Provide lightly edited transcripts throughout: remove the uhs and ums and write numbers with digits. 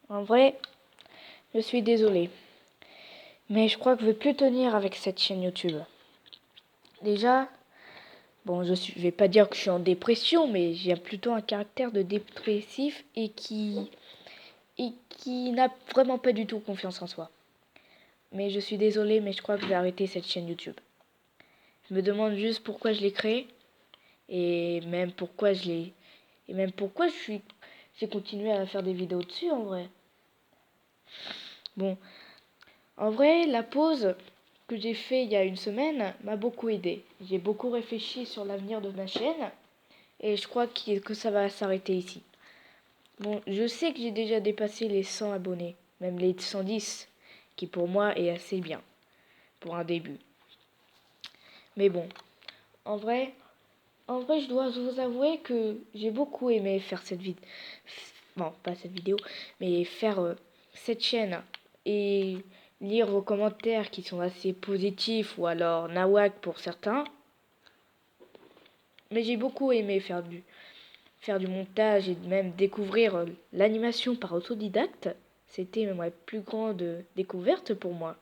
En vrai, je suis désolé. Mais je crois que je vais plus tenir avec cette chaîne YouTube. Déjà, bon, je vais pas dire que je suis en dépression, mais j'ai plutôt un caractère de dépressif et qui n'a vraiment pas du tout confiance en soi. Mais je suis désolé, mais je crois que je vais arrêter cette chaîne YouTube. Je me demande juste pourquoi je l'ai créée et même pourquoi j'ai continué à faire des vidéos dessus en vrai. Bon, en vrai, la pause que j'ai fait il y a une semaine m'a beaucoup aidé. J'ai beaucoup réfléchi sur l'avenir de ma chaîne et je crois que ça va s'arrêter ici. Bon, je sais que j'ai déjà dépassé les 100 abonnés, même les 110, qui pour moi est assez bien pour un début. Mais bon, en vrai, je dois vous avouer que j'ai beaucoup aimé faire cette vidéo. Bon, pas cette vidéo, mais faire cette chaîne et lire vos commentaires qui sont assez positifs ou alors nawak pour certains. Mais j'ai beaucoup aimé faire du montage et même découvrir l'animation par autodidacte. C'était ma plus grande découverte pour moi.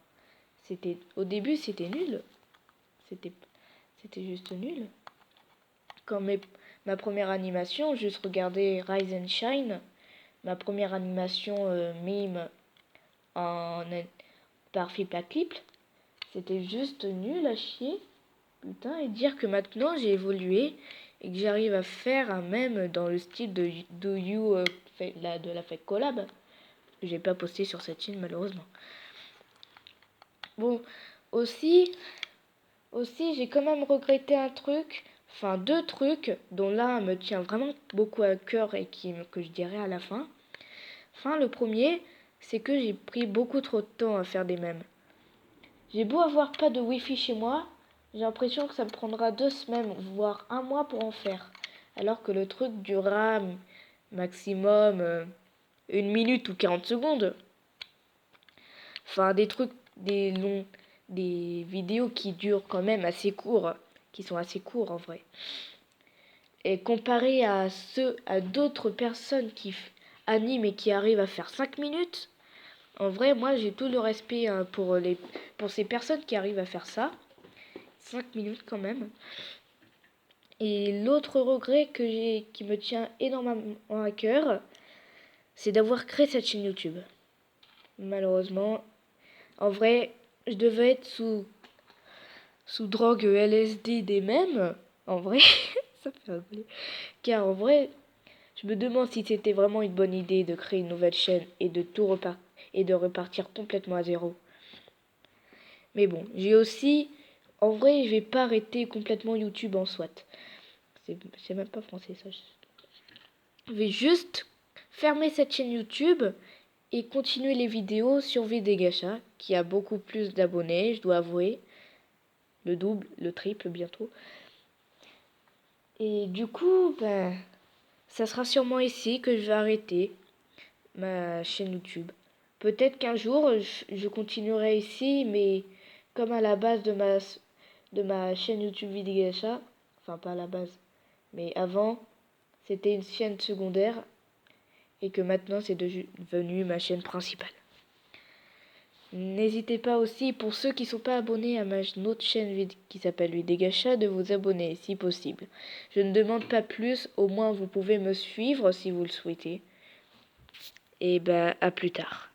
Au début, c'était nul. C'était c'était juste nul. Comme ma première animation, juste regarder Rise and Shine, ma première animation mime par Flip Clip, c'était juste nul à chier. Putain, et dire que maintenant j'ai évolué et que j'arrive à faire un mème dans le style de Do You de la fête collab que j'ai pas posté sur cette chaîne malheureusement. Bon, aussi j'ai quand même regretté un truc, enfin deux trucs dont l'un me tient vraiment beaucoup à cœur et que je dirai à la fin. Enfin, le premier, c'est que j'ai pris beaucoup trop de temps à faire des mèmes. J'ai beau avoir pas de wifi chez moi, j'ai l'impression que ça me prendra 2 semaines, voire un mois pour en faire. Alors que le truc durera maximum 1 minute ou 40 secondes. Enfin, des vidéos qui durent quand même assez courts, qui sont assez courts en vrai. Et comparé à d'autres personnes qui animent et qui arrivent à faire 5 minutes, en vrai, moi j'ai tout le respect pour ces personnes qui arrivent à faire ça. 5 minutes quand même. Et l'autre regret qui me tient énormément à cœur, c'est d'avoir créé cette chaîne YouTube. Malheureusement, en vrai, je devais être sous drogue LSD des mêmes. En vrai, ça fait rigoler. Car en vrai, je me demande si c'était vraiment une bonne idée de créer une nouvelle chaîne et de repartir complètement à zéro. Mais bon, en vrai, je vais pas arrêter complètement YouTube en soit. C'est même pas français ça. Je vais juste fermer cette chaîne YouTube et continuer les vidéos sur Videgacha, qui a beaucoup plus d'abonnés, je dois avouer. Le double, le triple bientôt. Et du coup, ça sera sûrement ici que je vais arrêter ma chaîne YouTube. Peut-être qu'un jour, je continuerai ici, mais comme à la base de ma chaîne YouTube Videgacha, enfin pas à la base, mais avant, c'était une chaîne secondaire et que maintenant c'est devenu ma chaîne principale. N'hésitez pas aussi, pour ceux qui ne sont pas abonnés à autre chaîne qui s'appelle Videgacha, de vous abonner si possible. Je ne demande pas plus, au moins vous pouvez me suivre si vous le souhaitez. Et à plus tard.